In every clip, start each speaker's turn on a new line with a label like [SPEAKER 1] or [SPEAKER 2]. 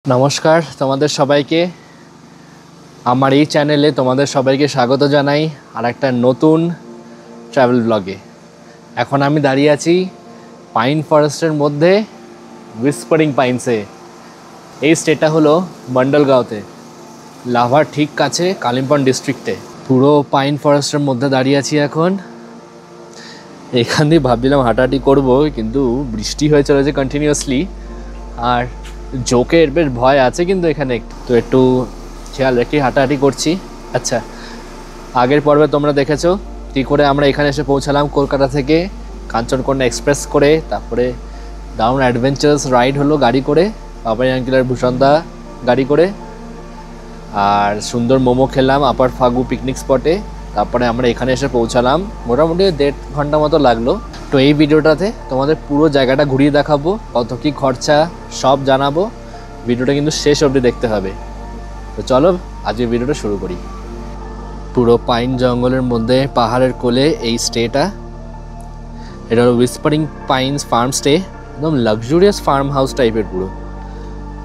[SPEAKER 1] নমস্কার তোমাদের সবাইকে আমার এই চ্যানেলে তোমাদের সবাইকে স্বাগত জানাই আর একটা নতুন ট্রাভেল ব্লগে। এখন আমি দাঁড়িয়ে আছি পাইন ফরেস্টের মধ্যে হুইসপারিং পাইনসে। এই স্টেটটা হলো মন্ডলগাঁওতে, লাভার ঠিক কাছে, কালিম্পং ডিস্ট্রিক্টে। পুরো পাইন ফরেস্টের মধ্যে দাঁড়িয়ে আছি এখন। এখান দিয়ে ভাবছিলাম হাঁটাহাঁটি করবো, কিন্তু বৃষ্টি হয়ে চলেছে কন্টিনিউয়াসলি, আর জোকের বেশ ভয় আছে কিন্তু এখানে, তো একটু খেয়াল রেখে হাঁটাহাঁটি করছি। আচ্ছা, আগের পর্বে তোমরা দেখেছো কী করে আমরা এখানে এসে পৌঁছালাম কলকাতা থেকে কাঞ্চনকন্যা এক্সপ্রেস করে, তারপরে দারুণ অ্যাডভেঞ্চারাস রাইড হলো গাড়ি করে, বাবাই আঙ্কেল আর ভূষণদা গাড়ি করে, আর সুন্দর মোমো খেলাম আপার ফাগু পিকনিক স্পটে। তারপরে আমরা এখানে এসে পৌঁছালাম, মোটামুটি 1.5 ঘন্টা মতো লাগলো। তো এই ভিডিওটাতে তোমাদের পুরো জায়গাটা ঘুরিয়ে দেখাবো, কত কী খরচা সব জানাবো। ভিডিওটা কিন্তু শেষ অবধি দেখতে হবে। তো চলো আজকে ভিডিওটা শুরু করি। পুরো পাইন জঙ্গলের মধ্যে পাহাড়ের কোলে এই স্টেটা, এটা হলো হুইসপারিং পাইনস ফার্ম স্টে, একদম লাক্সুরিয়াস ফার্ম হাউস টাইপের পুরো।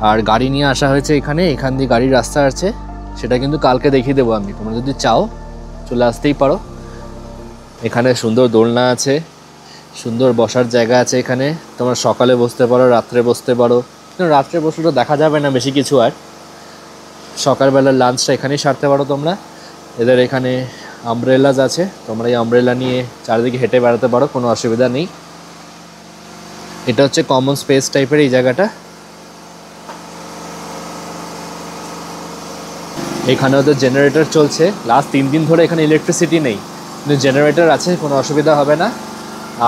[SPEAKER 1] আর গাড়ি নিয়ে আসা হয়েছে এখানে, এখান দিয়ে গাড়ির রাস্তা আছে, সেটা কিন্তু কালকে দেখিয়ে দেবো আমি। তোমরা যদি চাও চলে আসতেই পারো। এখানে সুন্দর দোলনা আছে, সুন্দর বসার জায়গা আছে এখানে, তোমরা সকালে বসতে পারো, রাত্রে বসতে পারো। রাত্রে বসলে তো দেখা যাবে না বেশি কিছু, আর সকালবেলার লাঞ্চটা এখানেই সারতে পারো তোমরা। এদের এখানে আমব্রেলাজ আছে, তোমরা এই আমব্রেলা নিয়ে চারিদিকে হেঁটে বেড়াতে পারো, কোনো অসুবিধা নেই। এটা হচ্ছে কমন স্পেস টাইপের এই জায়গাটা। এখানে ওদের জেনারেটর চলছে, লাস্ট 3 দিন ধরে এখানে ইলেকট্রিসিটি নেই, কিন্তু জেনারেটর আছে, কোনো অসুবিধা হবে না।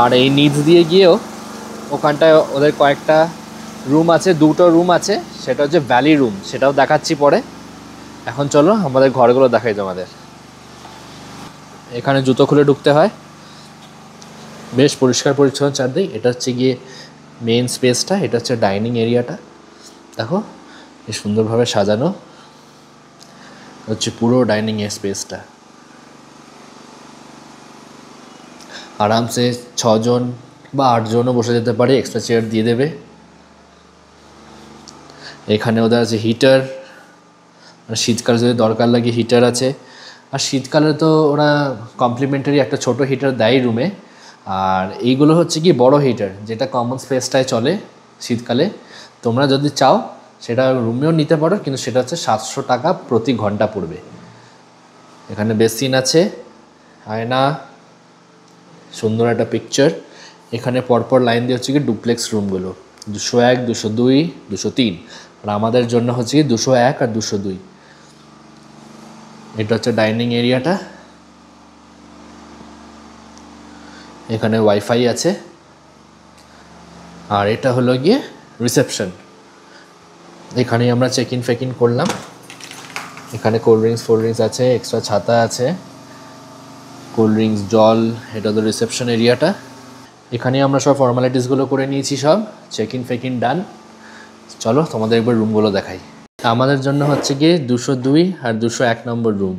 [SPEAKER 1] আর এই নিচ দিয়ে গিয়েও ওখানটায় ওদের কয়েকটা রুম আছে, 2টো রুম আছে, সেটা হচ্ছে ভ্যালি রুম, সেটাও দেখাচ্ছি পরে। এখন চলো আমাদের ঘরগুলো দেখাই তোমাদের। এখানে জুতো খুলে ঢুকতে হয়, বেশ পরিষ্কার পরিচ্ছন্ন চারদিক। এটা হচ্ছে গিয়ে মেন স্পেসটা, এটা হচ্ছে ডাইনিং এরিয়াটা, দেখো বেশ সুন্দরভাবে সাজানো হচ্ছে পুরো ডাইনিং এর স্পেসটা। আরামসে 6 জন বা 8 জনও বসে যেতে পারে, এক্সট্রা চেয়ার দিয়ে দেবে। এখানে ওদের আছে হিটার, শীতকালে যদি দরকার লাগে হিটার আছে। আর শীতকালে তো ওরা কমপ্লিমেন্টারি একটা ছোট হিটার দেয় রুমে। আর এইগুলো হচ্ছে কি বড় হিটার, যেটা কমন স্পেসটায় চলে শীতকালে। তোমরা যদি চাও সেটা রুমেও নিতে পারো, কিন্তু সেটা হচ্ছে 700 টাকা প্রতি ঘন্টা পড়বে। এখানে বেসিন আছে, আয়না, সুন্দর একটা পিকচার। এখানে পরপর লাইন দিয়ে হচ্ছে কি ডুপ্লেক্স রুমগুলো, 201, 202, 203, আর আমাদের জন্য হচ্ছে কি 201 আর 202। এটা হচ্ছে ডাইনিং এরিয়াটা, এখানে ওয়াইফাই আছে। আর এটা হলো গিয়ে রিসেপশন, এখানেই আমরা চেক ইন ফেক ইন করলাম। এখানে কোল্ড ড্রিঙ্কস আছে, এক্সট্রা ছাতা আছে, কোল্ড ড্রিঙ্কস, জল। এটা তো রিসেপশন এরিয়াটা, এখানেই আমরা সব ফর্মালিটিসগুলো করে নিয়েছি, সব চেক ইন ফেক ইন ডান। চলো তোমাদের একবার রুমগুলো দেখাই। আমাদের জন্য হচ্ছে গিয়ে 202 আর 201 নম্বর রুম।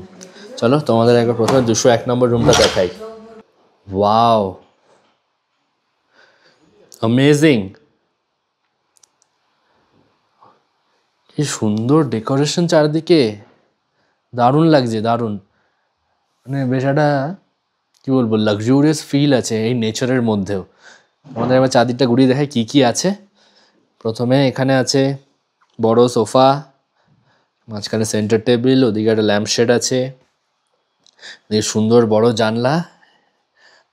[SPEAKER 1] চলো তোমাদের একবার প্রথমে 201 নম্বর রুমটা দেখাই। ওয়াও, অ্যামেজিং, কি সুন্দর ডেকোরেশন চারদিকে, দারুণ লাগছে, দারুণ। মানে বেশ একটা কী বলবো, লাক্সুরিয়াস ফিল আছে এই নেচারের মধ্যেও। আমাদের এবার চারদিকটা ঘুরিয়ে দেখায় কী কী আছে। প্রথমে এখানে আছে বড় সোফা, মাঝখানে সেন্টার টেবিল, ওদিকে একটা ল্যাম্পশেড আছে, এদিকে সুন্দর বড় জানলা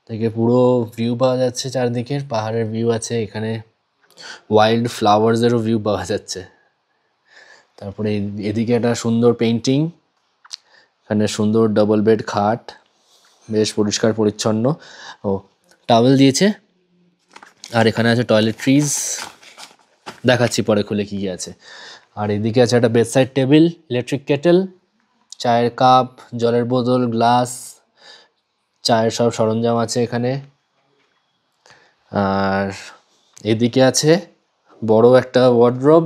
[SPEAKER 1] থেকে পুরো ভিউ পাওয়া যাচ্ছে, চারদিকের পাহাড়ের ভিউ আছে, এখানে ওয়াইল্ড ফ্লাওয়ার্সেরও ভিউ পাওয়া যাচ্ছে। তারপরে এদিকে একটা সুন্দর পেন্টিং, এখানে সুন্দর ডাবল বেড খাট, বেশ পরিষ্কার পরিচ্ছন্ন, ও টাওয়েল দিয়েছে। আর এখানে আছে টয়লেট্রিজ, দেখাচ্ছি পরে খুলে কী কী আছে। আর এদিকে আছে একটা বেডসাইড টেবিল, ইলেকট্রিক কেটেল, চায়ের কাপ, জলের বোতল, গ্লাস, চায়ের সব সরঞ্জাম আছে এখানে। আর এদিকে আছে বড় একটা ওয়ার্ডরোব,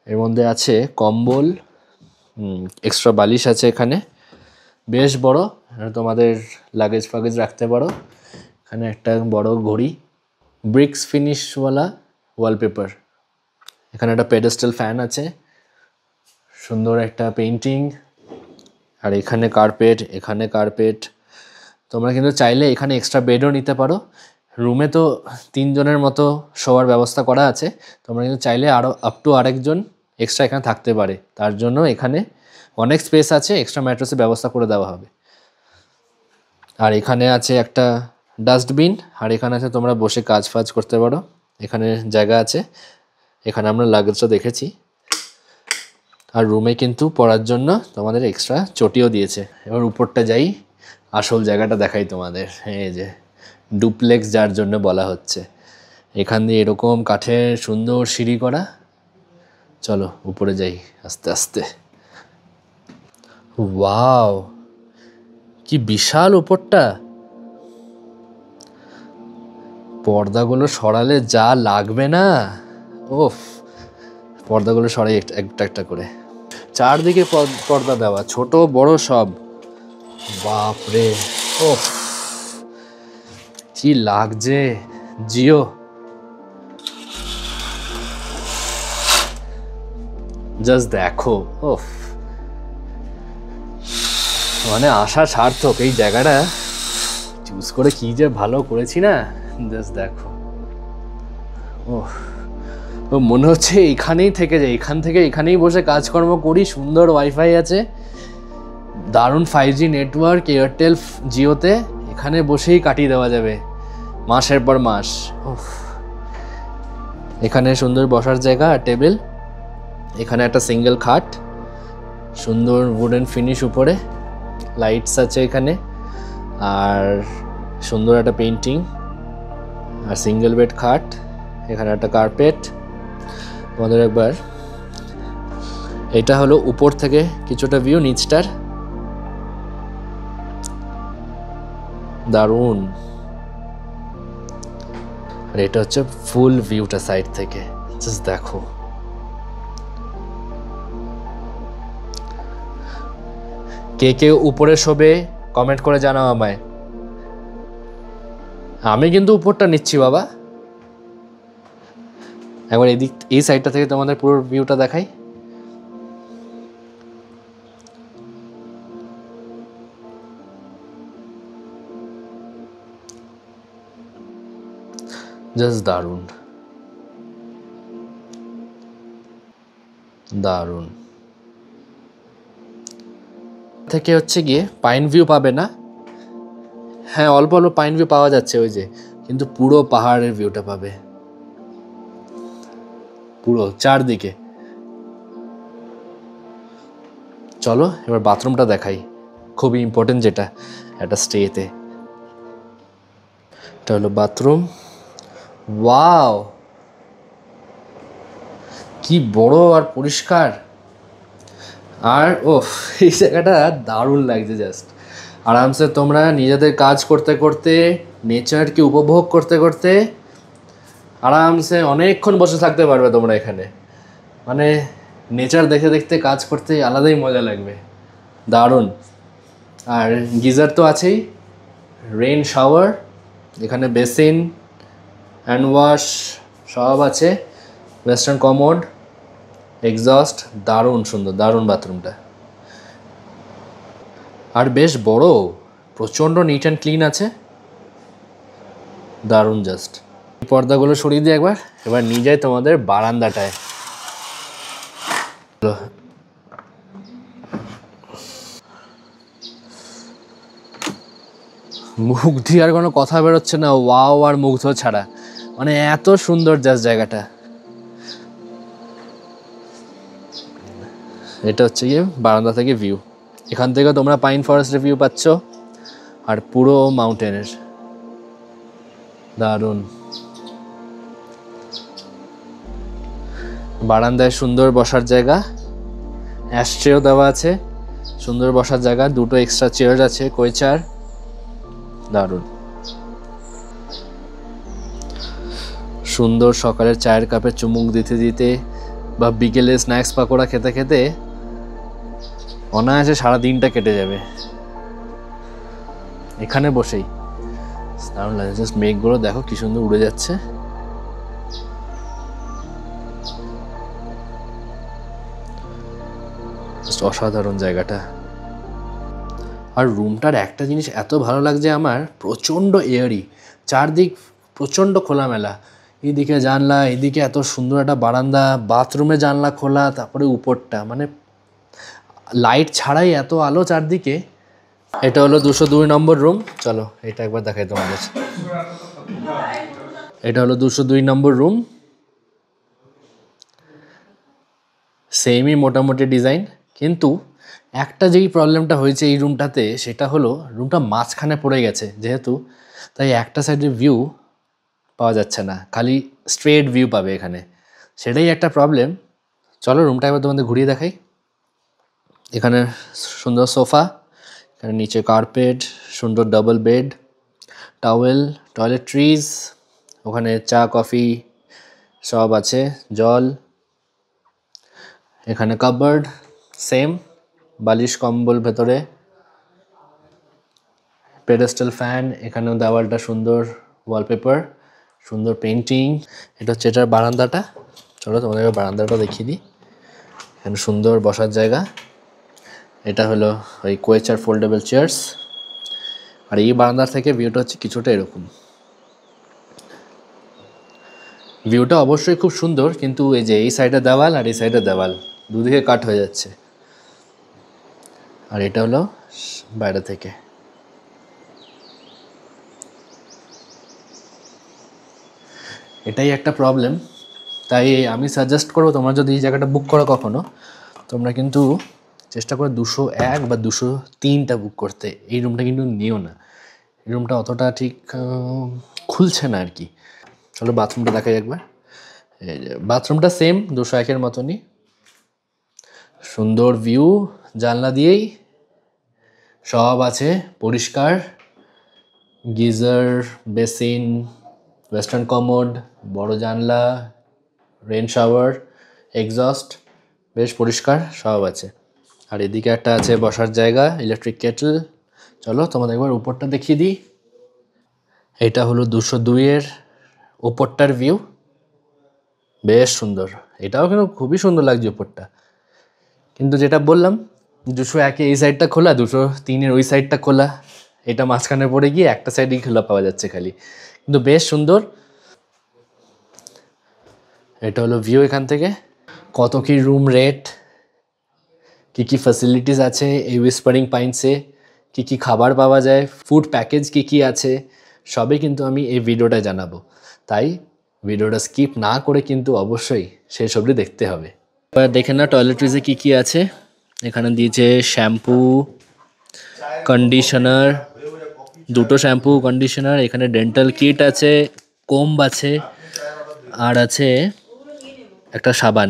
[SPEAKER 1] এর মধ্যে আছে কম্বল, এক্সট্রা বালিশ আছে এখানে, বেশ বড়, তোমাদের লাগেজ ফাগেজ রাখতে পারো। এখানে একটা বড় ঘড়ি, ব্রিক্স ফিনিশওয়ালা ওয়ালপেপার, এখানে একটা পেডেস্টাল ফ্যান আছে, সুন্দর একটা পেইন্টিং, আর এখানে কার্পেট। তোমরা কিন্তু চাইলে এখানে এক্সট্রা বেডও নিতে পারো। রুমে তো 3 জনের মতো শোয়ার ব্যবস্থা করা আছে, তোমরা কিন্তু চাইলে আরও আপ টু আরেকজন এক্সট্রা এখানে থাকতে পারে। তার জন্য এখানে অনেক স্পেস আছে, এক্সট্রা ম্যাট্রেসের ব্যবস্থা করে দেওয়া হবে। আর এখানে আছে একটা ডাস্টবিন, আর এখানে আছে তোমরা বসে কাজ ফাজ করতে পারো, এখানে জায়গা আছে। এখানে আমরা লাগেজটা দেখেছি। আর রুমে কিন্তু পড়ার জন্য তোমাদের এক্সট্রা চটিও দিয়েছে। এবার উপরটা যাই, আসল জায়গাটা দেখাই তোমাদের। এই যে ডুপ্লেক্স যার জন্য বলা হচ্ছে, এখান দিয়ে এরকম কাঠের সুন্দর সিঁড়ি করা। চলো উপরে যাই আস্তে আস্তে। ওয়াও, কি বিশাল উপরটা! পর্দাগুলো সরালে যা লাগবে না, ওফ। পর্দাগুলো সরাই একটা একটা করে, চারদিকে পর্দা দেওয়া, ছোট বড় সব। বাপরে, ওফ কি লাগছে। জিও, জাস্ট দেখো, ওফ, মানে আশা সার্থক। এই জায়গাটা চুজ করে কি যে ভালো করেছি না, জাস্ট দেখো। ওহ, মনে হচ্ছে এখানেই থেকে যাই, এখানেই বসে কাজকর্ম করি। সুন্দর ওয়াইফাই আছে, দারুণ 5G নেটওয়ার্ক এয়ারটেল জিওতে। এখানে বসেই কাটিয়ে দেওয়া যাবে মাসের পর মাস। এখানে সুন্দর বসার জায়গা আর টেবিল। এখানে একটা সিঙ্গেল খাট, সুন্দর উডেন ফিনিশ উপরে, লাইটস আছে এখানে, আর সুন্দর একটা পেইন্টিং, আর সিঙ্গেল বেড খাট। এখানে একটা কার্পেট। আমাদের একবার, এটা হলো উপর থেকে কিছুটা ভিউ, নিচটার দারুণ। আর এটা হচ্ছে ফুল ভিউটা সাইড থেকে, জাস্ট দেখো। কে কে উপরে শোবে কমেন্ট করে জানাও আমায়। আমি কিন্তু উপরটা নিচ্ছি বাবা। একবার এই সাইডটা থেকে তোমাদের পুরো ভিউটা দেখাই। জাস্ট দারুণ, দারুণ। থেকে হচ্ছে গিয়ে পাইন ভিউ পাবে না, হ্যাঁ অল্প অল্প পাইন ভিউ পাওয়া যাচ্ছে ওই যে, কিন্তু পুরো পাহাড়ের ভিউটা পাবে, পুরো চারদিকে। চলো এবার বাথরুমটা দেখাই, খুবই ইম্পর্টেন্ট যেটা একটা স্টেতে। এটা হলো বাথরুম। ওয়াও, কি বড় আর পরিষ্কার। আর ওফ, এই জায়গাটা দারুণ লাগছে। জাস্ট আরামসে তোমরা নিজেদের কাজ করতে করতে, নেচারকে উপভোগ করতে করতে আরামসে অনেকক্ষণ বসে থাকতে পারবে তোমরা এখানে। মানে নেচার দেখতে দেখতে কাজ করতে আলাদাই মজা লাগবে, দারুণ। আর গিজার তো আছেই, রেইন শাওয়ার, এখানে বেসিন, হ্যান্ড ওয়াশ সব আছে, ওয়েস্টার্ন কমোড, এক্সস্ট। দারুণ সুন্দর, দারুণ বাথরুমটা। আর বেশ বড়, প্রচণ্ড নিট অ্যান্ড ক্লিন আছে, দারুণ। জাস্ট পর্দাগুলো সরিয়ে দিই একবার। এবার নিয়ে যাই তোমাদের বারান্দাটায়। মুখ দিয়ে আর কোনো কথা বেরোচ্ছে না, ওয়াও আর মুগ্ধ ছাড়া। মানে এত সুন্দর জাস্ট জায়গাটা। এটা হচ্ছে গিয়ে বারান্দা থেকে ভিউ। এখান থেকে তোমরা পাইন ফরেস্টের ভিউ পাচ্ছ, আর পুরো মাউন্টেনের, দারুণ। বারান্দায় সুন্দর বসার জায়গা, অ্যাশট্রেও দেওয়া আছে, সুন্দর বসার জায়গা, দুটো এক্সট্রা চেয়ার আছে, কই চেয়ার, দারুণ। সুন্দর সকালের চায়ের কাপে চুমুক দিতে দিতে বা বিকেলে স্ন্যাক্স পাকোড়া খেতে খেতে অনায়াসে সারা দিনটা কেটে যাবে এখানে বসেই। দারুণ লাগে। জাস্ট মেঘগুলো দেখো কি সুন্দর উড়ে যাচ্ছে। জাস্ট অসাধারণ জায়গাটা। আর রুমটার একটা জিনিস এত ভালো লাগছে আমার, প্রচণ্ড এয়ারি, চারদিক প্রচণ্ড খোলামেলা, এইদিকে জানলা, এদিকে এত সুন্দর একটা বারান্দা, বাথরুমে জানলা খোলা, তারপরে উপরটা মানে লাইট ছাড়াই এত আলো চারদিকে। এটা হলো 202 নম্বর রুম। চলো এটা একবার দেখাই তোমাদের। এটা হলো 202 নম্বর রুম। সেমই মোটামুটি ডিজাইন, কিন্তু একটা যেই প্রবলেমটা হয়েছে এই রুমটাতে সেটা হলো রুমটা মাঝখানে পড়ে গেছে যেহেতু, তাই একটা সাইডে ভিউ পাওয়া যাচ্ছে না, খালি স্ট্রেট ভিউ পাবে এখানে, সেটাই একটা প্রবলেম। চলো রুমটা একবার তোমাদের ঘুরিয়ে দেখাই। এখানে সুন্দর সোফা, এখানে নিচে কার্পেট, সুন্দর ডাবল বেড, টাওয়েল, টয়লেট্রিজ, ওখানে চা কফি সব আছে, জল, এখানে কাপবোর্ড সেম, বালিশ কম্বল ভেতরে, পেডেস্টাল ফ্যান, এখানেও দেওয়ালটা সুন্দর ওয়ালপেপার, সুন্দর পেন্টিং। এটা হচ্ছে এটার বারান্দাটা। চলো তোমাদেরকে বারান্দাটা দেখিয়ে দিই। এখানে সুন্দর বসার জায়গা। এটা হলো ওই কোয়েচার ফোল্ডেবল চেয়ার্স। আর এই বারান্দার থেকে ভিউটা হচ্ছে কিছুটা এরকম। ভিউটা অবশ্যই খুব সুন্দর, কিন্তু এই যে এই সাইডে দেওয়াল আর এই সাইডে দেওয়াল দুদিকে কাট হয়ে যাচ্ছে। আর এটা হলো বাইরে থেকে। এটাই একটা প্রবলেম, তাই আমি সাজেস্ট করবো তোমরা যদি এই জায়গাটা বুক করো কখনো, তোমরা কিন্তু চেষ্টা করে 201 বা 203টা বুক করতে। এই রুমটা কিন্তু নিও না, এই রুমটা অতটা ঠিক খুলছে না আর কি। চলো বাথরুমটা দেখাই একবার। এই যে বাথরুমটা সেম 201-এর মতনই, সুন্দর ভিউ, জানলা দিয়েই সব আছে, পরিষ্কার, গিজার, বেসিন, ওয়েস্টার্ন কমোড, বড় জানলা, রেন শাওয়ার, এক্সস্ট, বেশ পরিষ্কার সব আছে। আর এদিকে একটা আছে বসার জায়গা, ইলেকট্রিক কেটল। চলো তোমাদের একবার উপরটা দেখিয়ে দিই। এটা হলো 202-এর উপরটার ভিউ, বেশ সুন্দর। এটাও কিন্তু খুবই সুন্দর লাগছে উপরটা, কিন্তু যেটা বললাম 201-এ এই সাইডটা খোলা, 203-এর ওই সাইডটা খোলা, এটা মাঝখানে পড়ে গিয়ে একটা সাইডই খোলা পাওয়া যাচ্ছে খালি, কিন্তু বেশ সুন্দর। এটা হলো ভিউ এখান থেকে। কত কি রুম রেট, কী কী ফ্যাসিলিটিস আছে এই হুইসপারিং পাইন্সে, কী কী খাবার পাওয়া যায়, ফুড প্যাকেজ কী কী আছে, সবই কিন্তু আমি এই ভিডিওটায় জানাবো। তাই ভিডিওটা স্কিপ না করে কিন্তু অবশ্যই শেষ অবধি দেখতে হবে। এবার দেখে না টয়লেট্রিজে কী কী আছে। এখানে দিয়েছে শ্যাম্পু, কন্ডিশনার, দুটো শ্যাম্পু কন্ডিশনার, এখানে ডেন্টাল কিট আছে, কোম্ব আছে, আর আছে একটা সাবান।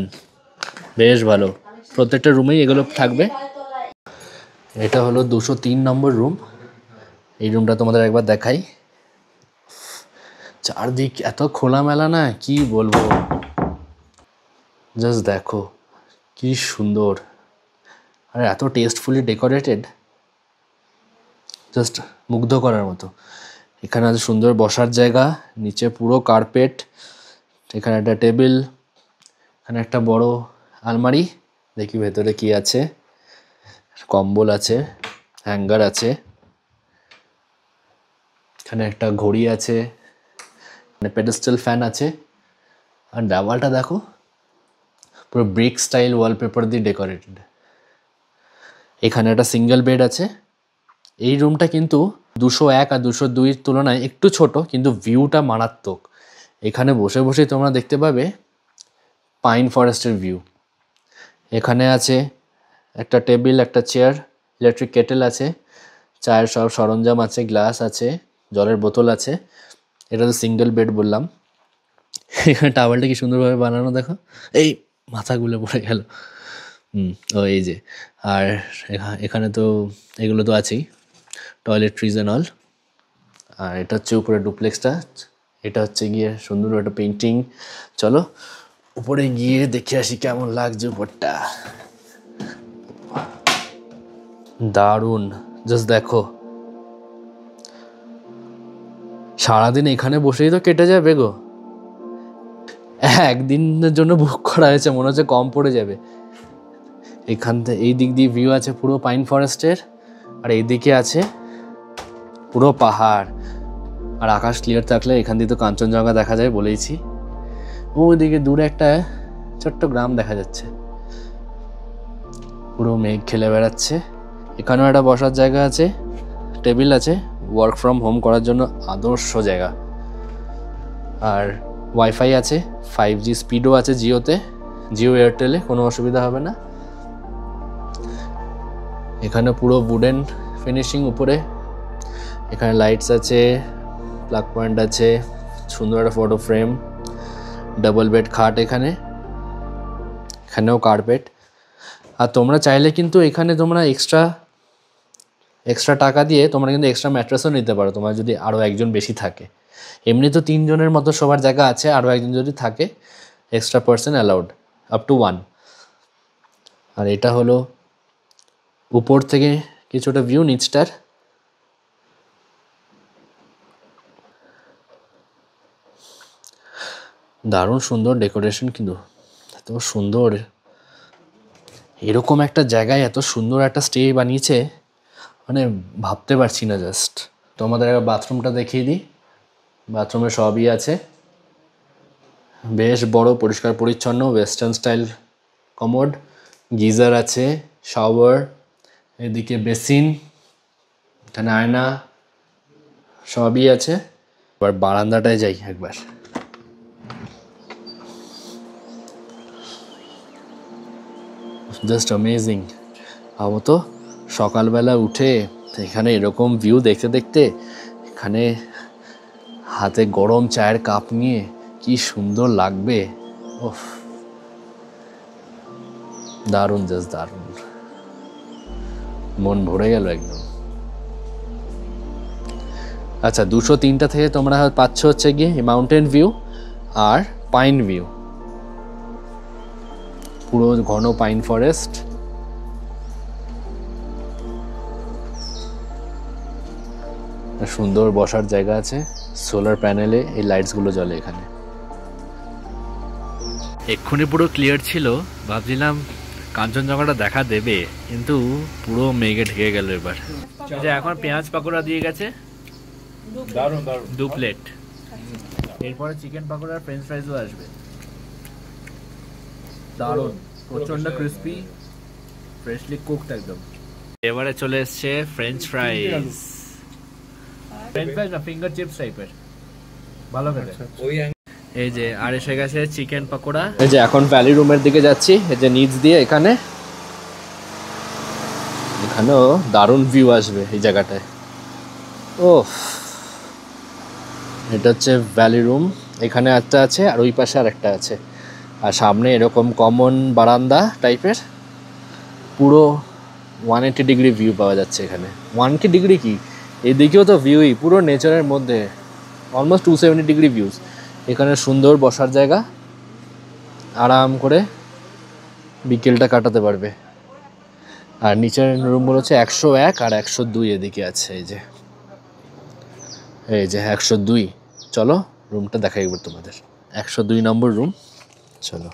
[SPEAKER 1] বেশ ভালো, প্রত্যেকটা রুমেই এগুলো থাকবে। এটা হলো 203 নম্বর রুম। এই রুমটা তোমাদের একবার দেখাই। চারদিক এত খোলামেলা না, কি বলবো, জাস্ট দেখো কি সুন্দর, আর এত টেস্টফুলি ডেকোরেটেড, জাস্ট মুগ্ধ করার মতো। এখানে আছে সুন্দর বসার জায়গা, নিচে পুরো কার্পেট, এখানে একটা টেবিল, এখানে একটা বড় আলমারি, দেখি ভেতরে কি আছে, কম্বল আছে, হ্যাঙ্গার আছে, এখানে একটা ঘড়ি আছে, মানে পেডেস্টাল ফ্যান আছে। আর দেওয়ালটা দেখো পুরো ব্রিক স্টাইল ওয়ালপেপার দিয়ে ডেকোরেটেড। এখানে একটা সিঙ্গেল বেড আছে। এই রুমটা কিন্তু 201 আর 202-এর তুলনায় একটু ছোট, কিন্তু ভিউটা মারাত্মক। এখানে বসে বসেই তোমরা দেখতে পাবে পাইন ফরেস্টের ভিউ। এখানে আছে একটা টেবিল, একটা চেয়ার, ইলেকট্রিক কেটেল আছে, চায়ের সব সরঞ্জাম আছে, গ্লাস আছে, জলের বোতল আছে। এটা তো সিঙ্গেল বেড বললাম। এখানে টাওয়ালটা কি সুন্দরভাবে বানানো দেখো, এই মাথাগুলো পড়ে গেল। ও এই যে, আর এখানে তো এগুলো তো আছেই, টয়লেট্রিজ অ্যান্ড অল। আর এটা হচ্ছে উপরে ডুপ্লেক্সটা, এটা হচ্ছে গিয়ে সুন্দর একটা পেন্টিং। চলো উপরে গিয়ে দেখে আসি কেমন লাগছে উপরটা। দারুণ, জাস্ট দেখো, সারাদিন এখানে বসেই তো কেটে যাবে গো। একদিনের জন্য বুক করা হয়েছে, মনে হচ্ছে কম পড়ে যাবে। এখান থেকে এই দিক দিয়ে ভিউ আছে পুরো পাইন ফরেস্টের, আর এই দিকে আছে পুরো পাহাড়। আর আকাশ ক্লিয়ার থাকলে এখান দিয়ে তো কাঞ্চনজঙ্ঘা দেখা যায় বলেইছি। ওইদিকে দূরে একটা ছোট্ট গ্রাম দেখা যাচ্ছে, পুরো মেঘ খেলে বেড়াচ্ছে। এখানেও একটা বসার জায়গা আছে, টেবিল আছে, ওয়ার্ক ফ্রম হোম করার জন্য আদর্শ জায়গা। আর ওয়াইফাই আছে, 5G স্পিডও আছে জিওতে, জিও এয়ারটেলে কোনো অসুবিধা হবে না। এখানে পুরো উডেন ফিনিশিং উপরে, এখানে লাইটস আছে, প্লাগ পয়েন্ট আছে, সুন্দর একটা ফটো ফ্রেম, ডাবল বেড খাট, এখানেও কার্পেট। আর তোমরা চাইলে কিন্তু এখানে তোমরা এক্সট্রা টাকা দিয়ে তোমরা কিন্তু এক্সট্রা ম্যাট্রেসও নিতে পারো, তোমার যদি আরও একজন বেশি থাকে। এমনি তো 3 জনের মতো সবার জায়গা আছে, আরও একজন যদি থাকে extra person allowed up to 1। আর এটা হলো উপর থেকে কিছুটা ভিউ নিচটার। দারুণ সুন্দর ডেকোরেশন, কিন্তু এত সুন্দর, এরকম একটা জায়গায় এত সুন্দর একটা স্টে বানিয়েছে মানে ভাবতে পারছি না। জাস্ট তোমাদের বাথরুমটা দেখিয়ে দিই। বাথরুমে সবই আছে, বেশ বড়, পরিষ্কার পরিচ্ছন্ন, ওয়েস্টার্ন স্টাইল কমোড, গিজার আছে, শাওয়ার, এদিকে বেসিন, এখানে আয়না, সবই আছে। এবার বারান্দাটায় যাই একবার। Just amazing. ভাবো তো সকালবেলা উঠে এখানে এরকম ভিউ দেখতে দেখতে, এখানে হাতে গরম চায়ের কাপ নিয়ে কি সুন্দর লাগবে। ওফ, দারুণ, জাস্ট দারুণ, মন ভরে গেল একদম। আচ্ছা, 203টা থেকে তোমরা পাচ্ছ হচ্ছে গিয়ে মাউন্টেন ভিউ আর পাইন ভিউ, পুরো ঘন পাইন ফরেস্ট। সুন্দর বসার জায়গা আছে, সোলার প্যানেলে এই লাইটসগুলো জ্বলে এখানে। এক্ষুনি পুরো ক্লিয়ার ছিল, ভাবছিলাম কাঞ্চনজঙ্ঘাটা দেখা দেবে, কিন্তু পুরো মেঘে ঢেকে গেল এবার। যে এখন পেঁয়াজ পাকোড়া দিয়ে গেছে, দারুণ দারুণ, 2 প্লেট। এরপরে চিকেন পাকোড়া আর ফ্রেঞ্চ ফ্রাইজও আসবে, দারুণ, প্রচন্ড ক্রিস্পি, ফ্রেশলি কুকড একদম। এবারে চলে এসছে ফ্রেঞ্চ ফ্রাইজ, ফ্রেঞ্চ ফ্রাইজ না, ফিঙ্গার চিপস টাইপের, ভালো খেতে। এই যে আর এসে গেছে চিকেন পাকোড়া। এই যে এখন ভ্যালি রুমের দিকে যাচ্ছি, এই যে নিচ দিয়ে, এখানেও দারুণ ভিউ আসবে এই জায়গাটায়। ওফ, এটা হচ্ছে ভ্যালি রুম, এখানে একটা আছে আর ওই পাশে আর একটা আছে। আর সামনে এরকম কমন বারান্দা টাইপের, পুরো 180 ডিগ্রি ভিউ পাওয়া যাচ্ছে এখানে। 180 ডিগ্রি কি, এদিকেও তো ভিউই, পুরো নেচারের মধ্যে অলমোস্ট 270 ডিগ্রি ভিউজ। এখানে সুন্দর বসার জায়গা, আরাম করে বিকেলটা কাটাতে পারবে। আর নিচের রুমগুলো হচ্ছে 101 আর 102 এদিকে আছে। এই যে 102, চলো রুমটা দেখাই একবার তোমাদের। 102 নম্বর রুম, চলো।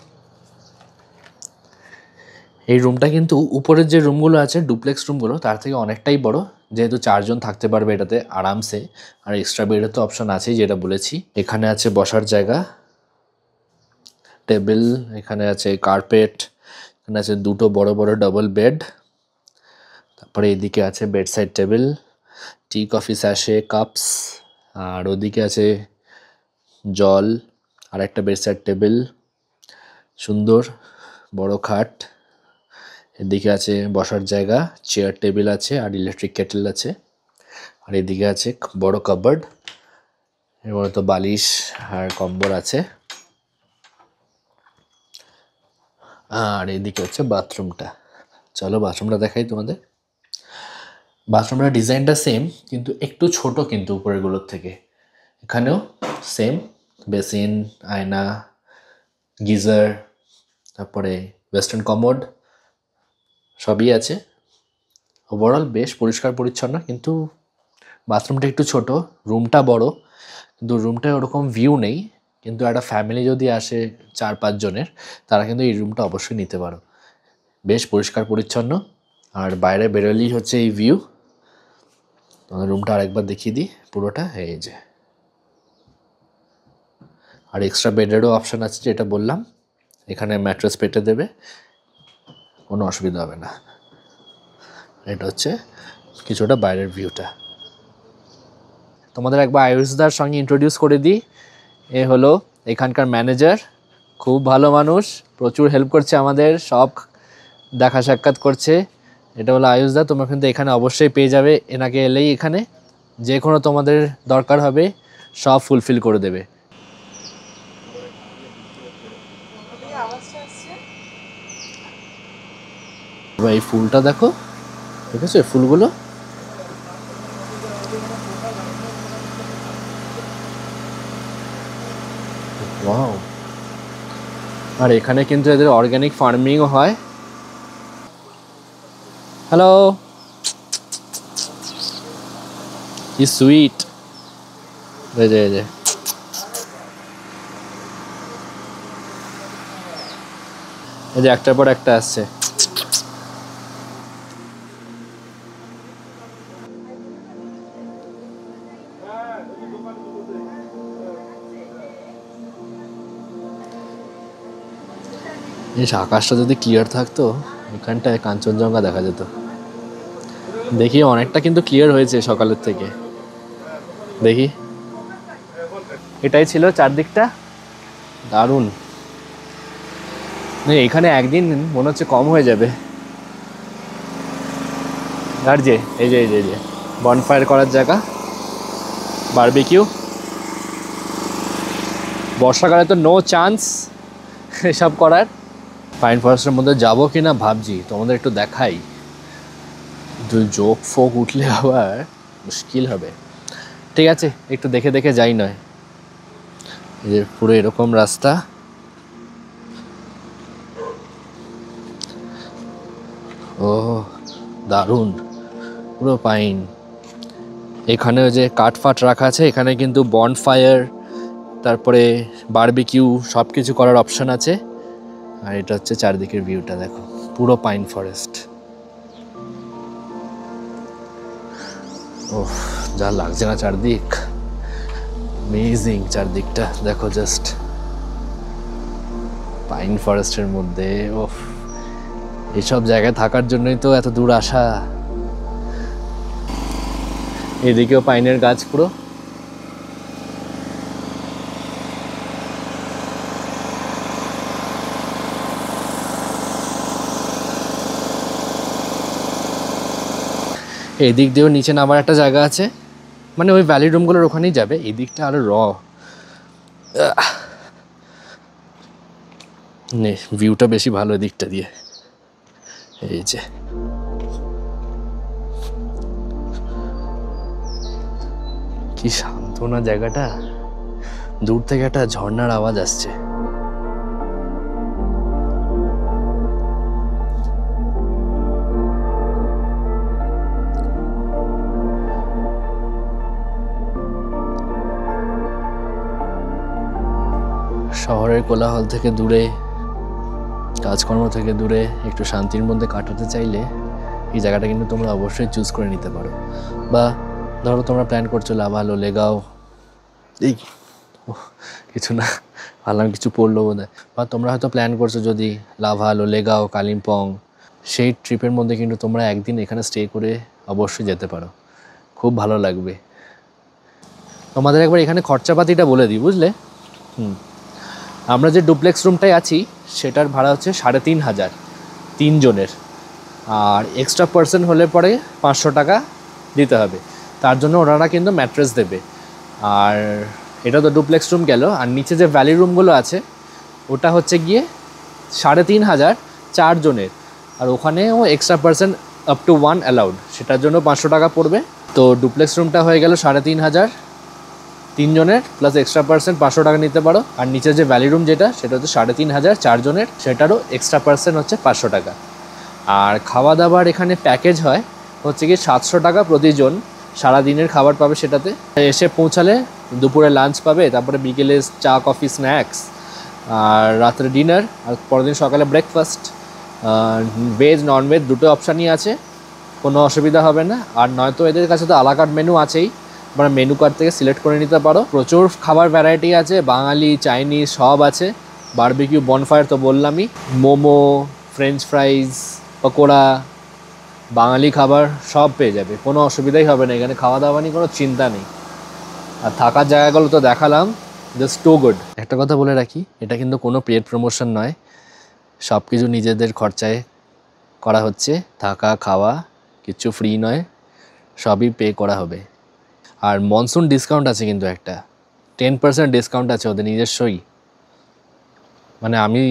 [SPEAKER 1] এই রুমটা কিন্তু উপরের যে রুমগুলো আছে, ডুপ্লেক্স রুমগুলো, তার থেকে অনেকটাই বড়, যেহেতু 4 জন থাকতে পারবে এটাতে আরামসে। আর এক্সট্রা বেডের তো অপশন আছেই, যেটা বলেছি। এখানে আছে বসার জায়গা, টেবিল, এখানে আছে কার্পেট, এখানে আছে 2টো বড় বড় ডাবল বেড, তারপরে এদিকে আছে bed side table, tea coffee sachet, cups, আর ওদিকে আছে জল, আর একটা বেড সাইড টেবিল, সুন্দর বড় খাট, এদিকে আছে বসার জায়গা, চেয়ার টেবিল আছে, আর ইলেকট্রিক কেটেল আছে। আর এদিকে আছে বড় কাপবোর্ড, এবার তো বালিশ আর কম্বল আছে। আর এদিকে হচ্ছে বাথরুমটা, চলো বাথরুমটা দেখাই তোমাদের। বাথরুমটার ডিজাইনটা সেম, কিন্তু একটু ছোট, কিন্তু উপরেরগুলোর থেকে। এখানেও সেম, বেসিন, আয়না, গিজার, তারপরে ওয়েস্টার্ন কমোড, সবই আছে। ওভারঅল বেশ পরিষ্কার পরিচ্ছন্ন, কিন্তু বাথরুমটা একটু ছোট, রুমটা বড়, কিন্তু রুমটায় ওরকম ভিউ নেই। কিন্তু একটা ফ্যামিলি যদি আসে 4-5 জনের, তারা কিন্তু এই রুমটা অবশ্যই নিতে পারো। বেশ পরিষ্কার পরিচ্ছন্ন। আর বাইরে বেরোলেই হচ্ছে এই ভিউ। তোমাদের রুমটা আরেকবার দেখিয়ে দিই পুরোটা, এই যে। আর এক্সট্রা বেডেরও অপশান আছে, যেটা বললাম। এখানে ম্যাট্রেস পেতে দেবে, কোনো অসুবিধা হবে না। এটা হচ্ছে কিছুটা বাইরের ভিউটা। তোমাদের একবার আয়ুষদার সঙ্গে ইন্ট্রোডিউস করে দিই। এ হলো এখানকার ম্যানেজার, খুব ভালো মানুষ, প্রচুর হেল্প করছে আমাদের, সব দেখা সাক্ষাৎ করছে। এটা হলো আয়ুষদা, তোমরা কিন্তু এখানে অবশ্যই পেয়ে যাবে। এনাকে এলেই এখানে যে কোনো তোমাদের দরকার হবে সব ফুলফিল করে দেবে। এই ফুলটা দেখো, ঠিক আছে, ফুলগুলো ওয়াও। আর এখানে কিন্তু এদের অর্গানিক ফার্মিংও হয়। হ্যালো, কি সুইট। এই যে একটার পর একটা আসছে। আকাশটা যদি ক্লিয়ার থাকতো, এখানটায় কাঞ্চনজঙ্ঘা দেখা যেত। দেখি অনেকটা কিন্তু ক্লিয়ার হয়েছে সকালের থেকে। দেখি, এটাই ছিল চারদিকটা, দারুণ। এখানে একদিন মনে হচ্ছে কম হয়ে যাবে। আর যে এই যে বনফায়ার করার জায়গা, বারবিকিউ। বর্ষাকালে তো নো চান্স এসব করার। পাইন ফরেস্টের মধ্যে যাবো কি না ভাবছি, তোমাদের একটু দেখাই। জোক ফোক উঠলে আবার মুশকিল হবে। ঠিক আছে, একটু দেখে দেখে যাই নয়। এই যে পুরো এরকম রাস্তা, ও দারুণ, পুরো পাইন। এখানে যে কাঠ ফাট রাখা আছে, এখানে কিন্তু বনফায়ার, তারপরে বারবিকিউ সব কিছু করার অপশান আছে। আর এটা হচ্ছে চারদিকের ভিউটা, দেখো পুরো পাইন ফরেস্ট। ওহ, যা লাগছে না চারদিক, অ্যামেজিং চারদিকটা দেখো, জাস্ট পাইন ফরেস্টের মধ্যে। ওহ, এইসব জায়গায় থাকার জন্যই তো এত দূর আসা। এদিকেও পাইনের গাছ পুরো। এদিক দিয়েও নিচে নামার একটা জায়গা আছে, মানে ওই ভ্যালি রুমগুলোর ওখানেই যাবে। এই দিকটা আরো ভিউটা বেশি ভালো এদিকটা দিয়ে। এই যে কি শান্ত না জায়গাটা, দূর থেকে একটা ঝর্ণার আওয়াজ আসছে। শহরের কোলাহল থেকে দূরে, কাজকর্ম থেকে দূরে একটু শান্তির মধ্যে কাটাতে চাইলে এই জায়গাটা কিন্তু তোমরা অবশ্যই চুজ করে নিতে পারো। বা ধরো তোমরা প্ল্যান করছো লাভা লোলেগাঁও, এই কিছু না, ভাবলাম কিছু পড়লো বোধ হয়। বা তোমরা হয়তো প্ল্যান করছো যদি লাভা লোলেগাঁও কালিম্পং, সেই ট্রিপের মধ্যে কিন্তু তোমরা একদিন এখানে স্টে করে অবশ্যই যেতে পারো, খুব ভালো লাগবে। তোমাদের একবার এখানে খরচাপাতিটা বলে দিই, বুঝলে। আমরা যে ডুপ্লেক্স রুমটায় আছি সেটার ভাড়া হচ্ছে 3,500 তিনজনের। আর এক্সট্রা পার্সন হলে পরে 500 টাকা দিতে হবে, তার জন্য ওনারা কিন্তু ম্যাট্রেস দেবে। আর এটা তো ডুপ্লেক্স রুম গেল। আর নিচে যে ভ্যালি রুমগুলো আছে ওটা হচ্ছে গিয়ে 3,500 চারজনের। আর ওখানেও extra person up to 1 allowed, সেটার জন্য 500 টাকা পড়বে। তো ডুপ্লেক্স রুমটা হয়ে গেল 3,500 তিনজনের, প্লাস এক্সট্রা পার্সেন্ট 500 টাকা নিতে পারো। আর নিচে যে ভ্যালি রুম যেটা, সেটা হচ্ছে 3,500 চারজনের, সেটারও এক্সট্রা পার্সেন্ট হচ্ছে 500 টাকা। আর খাওয়া দাওয়ার এখানে প্যাকেজ হয় হচ্ছে কি 700 টাকা প্রতিজন, সারাদিনের খাবার পাবে সেটাতে। এসে পৌঁছালে দুপুরে লাঞ্চ পাবে, তারপরে বিকেলে চা কফি স্ন্যাক্স, আর রাত্রে ডিনার, আর পরের দিন সকালে ব্রেকফাস্ট। ভেজ ননভেজ দুটো অপশানই আছে, কোনো অসুবিধা হবে না। আর নয়তো এদের কাছে তো আলাকার্ট মেনু আছেই, তোমরা মেনু কার্ড থেকে সিলেক্ট করে নিতে পারো। প্রচুর খাবার ভ্যারাইটি আছে, বাঙালি চাইনিজ সব আছে। বারবিকিউ বনফায়ার তো বললামই, মোমো, ফ্রেঞ্চ ফ্রাইজ, পকোড়া, বাঙালি খাবার সব পেয়ে যাবে, কোনো অসুবিধাই হবে না। এখানে খাওয়া দাওয়া নিয়ে কোনো চিন্তা নেই। আর থাকার জায়গাগুলো তো দেখালাম, জাস্ট টু গুড। একটা কথা বলে রাখি, এটা কিন্তু কোনো পেড প্রমোশন নয়, সব কিছু নিজেদের খরচায় করা হচ্ছে। থাকা খাওয়া কিছু ফ্রি নয়, সবই পে করা হবে। আর মনসুন ডিসকাউন্ট আছে কিন্তু একটা 10% ডিসকাউন্ট আছে ওদের নিজস্বই। মানে আমি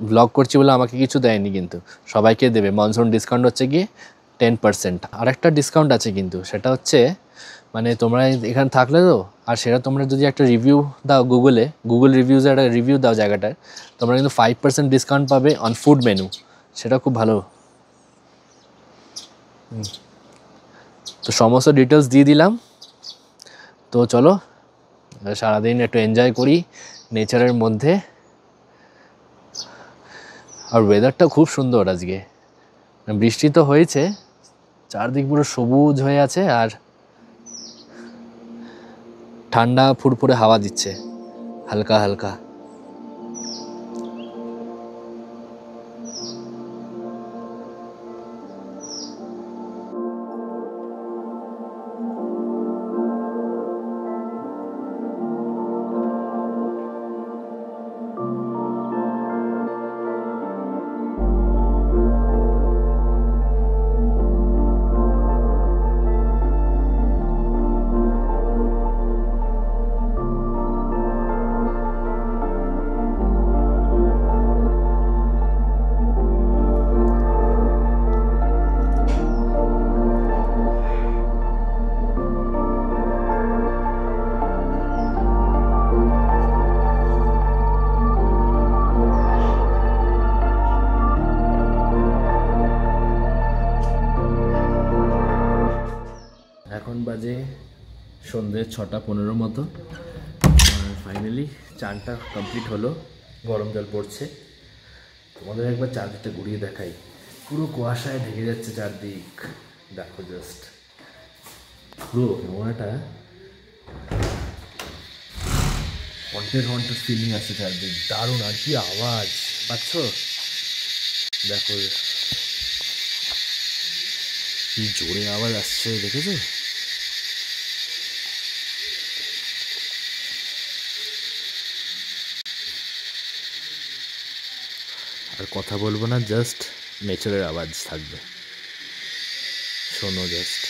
[SPEAKER 1] ব্লগ করছি বলে আমাকে কিছু দেয়নি, কিন্তু সবাইকে দেবে। মনসুন ডিসকাউন্ট হচ্ছে গিয়ে 10%। আর একটা ডিসকাউন্ট আছে কিন্তু, সেটা হচ্ছে মানে তোমরা এখানে থাকলে তো, আর সেটা তোমরা যদি একটা রিভিউ দাও গুগল রিভিউজে একটা রিভিউ দাও জায়গাটায়, তোমরা কিন্তু 5% ডিসকাউন্ট পাবে অন ফুড মেনু। সেটা খুব ভালো। তো সমস্ত ডিটেলস দিয়ে দিলাম। তো চলো সারাদিন একটু এনজয় করি নেচারের মধ্যে। আর ওয়েদারটা খুব সুন্দর আজকে, বৃষ্টি তো হয়েছে, চারদিক পুরো সবুজ হয়ে আছে, আর ঠান্ডা ফুরফুরে হাওয়া দিচ্ছে হালকা হালকা। এখন বাজে সন্ধ্যে 6:15 মতো। ফাইনালি চানটা কমপ্লিট হলো, গরম জল পড়ছে। তোমাদের একবার চারদিকটা ঘুরিয়ে দেখাই, পুরো কুয়াশায় ঢেকে যাচ্ছে চারদিক। দেখো জাস্ট পুরো কেমন একটা হন্টেড ফিলিং আছে চারদিক, দারুণ। আর কি আওয়াজ পাচ্ছ, দেখো কি জোরে আওয়াজ আসছে, দেখেছো? আর কথা বলবো না, জাস্ট নেচারের আওয়াজ থাকবে, শোনো জাস্ট।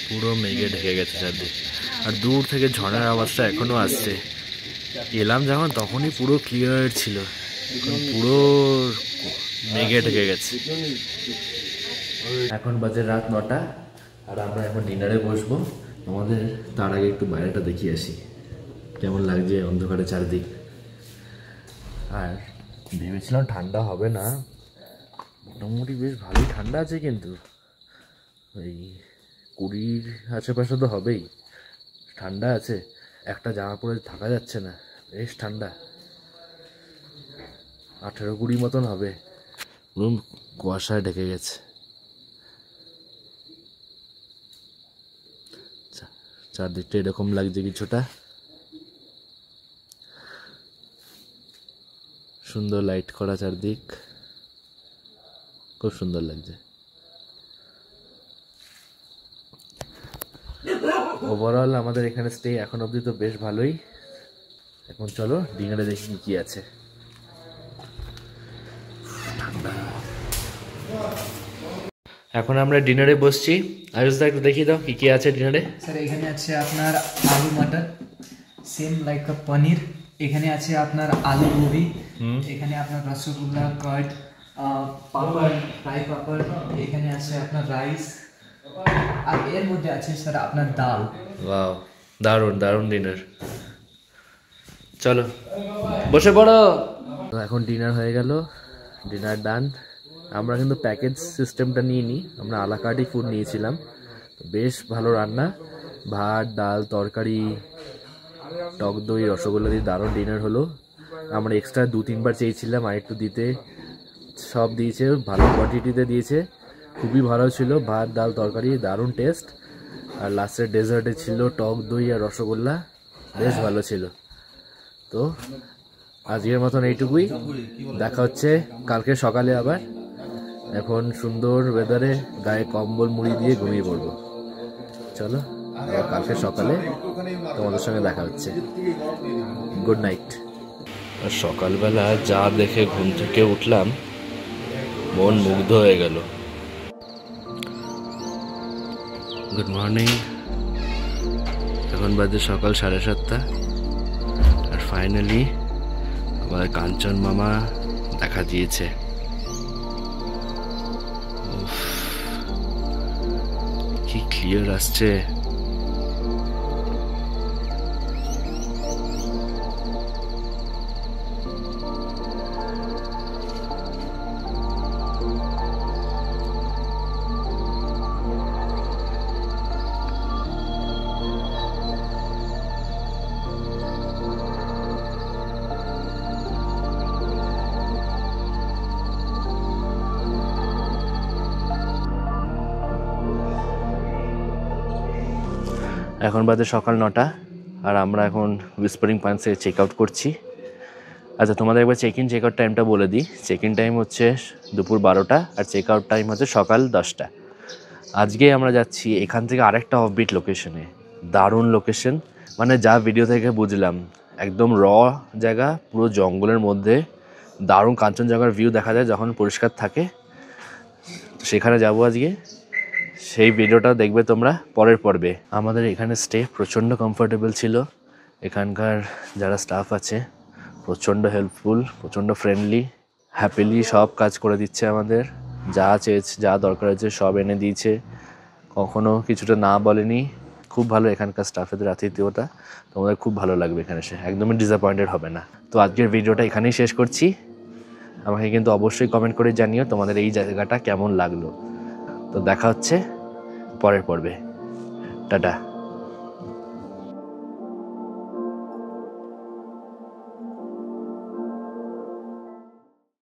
[SPEAKER 1] পুরো মেঘে ঢেকে গেছে চারদিক, আর দূর থেকে ঝড়ের আওয়াজটা এখনো আসছে। এলাম যখন তখনই পুরো ক্লিয়ার ছিল, পুরো মেঘে ঢেকে গেছে। এখন বাজে রাত 9টা, আর আমরা এখন ডিনারে বসবো। আমাদের তার আগে একটু বাইরেটা দেখিয়ে আসি কেমন লাগছে অন্ধকারে চারদিক। আর ভেবেছিলাম ঠান্ডা হবে না, মোটামুটি বেশ ভালোই ঠান্ডা আছে, কিন্তু ওই 20 আশেপাশে তো হবেই। ঠান্ডা আছে, একটা জামা পরে থাকা যাচ্ছে না, বেশ ঠান্ডা। 18-20 মতন হবে। রুম কুয়াশায় ঢেকে গেছে, চারদিকটা এরকম লাগছে কিছুটা। সুন্দর লাইট করা চারদিক, খুব সুন্দর লাগছে। ওভারঅল আমাদের এখানে স্টে এখন অবধি তো বেশ ভালোই। এখন চলো ডিনারে দেখি কি আছে। ঠান্ডা এখন আমরা ডিনারে বসছি। আয়ুষদা একটু দেখিয়ে দাও কি কি আছে ডিনারে।
[SPEAKER 2] স্যার এখানে আছে আপনার আলু মাটন, সেম লাইক পনির। এখানে আছে আপনার আলু গোবি। এখানে আপনার রসগোল্লা, কার্ড, পাপড়, ফ্রাই পাপড়। এখানে আছে আপনার রাইস, আর এর মধ্যে আছে স্যার আপনার ডাল।
[SPEAKER 1] ওয়াও, দারুণ দারুণ ডিনার। চলো বসে পড়ো। তো এখন ডিনার হয়ে গেল, ডিনার ডান। আমরা কিন্তু প্যাকেজ সিস্টেমটা নিয়ে নিই, আমরা আলাকার্টই ফুড নিয়েছিলাম। বেশ ভালো রান্না, ভাত ডাল তরকারি টক দই রসগোল্লা দিয়ে দারুণ ডিনার হলো। আমরা এক্সট্রা 2-3 বার চেয়েছিলাম আর একটু দিতে, সব দিয়েছে, ভালো কোয়ান্টিটিতে দিয়েছে, খুবই ভালো ছিল। ভাত ডাল তরকারি দারুণ টেস্ট। আর লাস্টের ডেজার্টে ছিল টক দই আর রসগোল্লা, বেশ ভালো ছিল। তো আজকের মতন এইটুকুই, দেখা হচ্ছে কালকে সকালে আবার। এখন সুন্দর ওয়েদারে গায়ে কম্বল মুড়ি দিয়ে ঘুমিয়ে পড়বো। চলো আবার কালকে সকালে তোমাদের সঙ্গে দেখা হচ্ছে। Good night. আর সকালবেলা যা দেখে ঘুম থেকে উঠলাম, মন মুগ্ধ হয়ে গেল। Good morning. এখন বাজে সকাল 7:30, আর ফাইনালি আমাদের কাঞ্চন মামা দেখা দিয়েছে। কি ক্লিয়ার আসছে। এখন বাজে সকাল 9টা, আর আমরা এখন হুইসপারিং পয়েন্টসে চেক আউট করছি। আচ্ছা তোমাদের একবার চেক ইন চেক আউট টাইমটা বলে দিই। চেক ইন টাইম হচ্ছে দুপুর 12টা, আর চেক আউট টাইম হচ্ছে সকাল 10টা। আজকে আমরা যাচ্ছি এখান থেকে আরেকটা অফবিট লোকেশনে। দারুণ লোকেশন, মানে যা ভিডিও থেকে বুঝলাম, একদম র জায়গা, পুরো জঙ্গলের মধ্যে, দারুণ কাঞ্চনজঙ্ঘার ভিউ দেখা যায় যখন পরিষ্কার থাকে। তো সেখানে যাবো আজকে, সেই ভিডিওটা দেখবে তোমরা পরের পর্বে। আমাদের এখানে স্টে প্রচণ্ড কমফোর্টেবল ছিল। এখানকার যারা স্টাফ আছে প্রচণ্ড হেল্পফুল, প্রচণ্ড ফ্রেন্ডলি, হ্যাপিলি সব কাজ করে দিচ্ছে আমাদের। যা চেয়েছে, যা দরকার আছে সব এনে দিয়েছে, কখনো কিছুটা না বলেনি। খুব ভালো এখানকার স্টাফেদের আতিথেয়তা, তোমাদের খুব ভালো লাগবে এখানে এসে, একদমই ডিসঅ্যাপয়েন্টেড হবে না। তো আজকের ভিডিওটা এখানেই শেষ করছি। আমাকে কিন্তু অবশ্যই কমেন্ট করে জানিও তোমাদের এই জায়গাটা কেমন লাগলো। তো দেখা হচ্ছে পরের পর্বে। টাটা।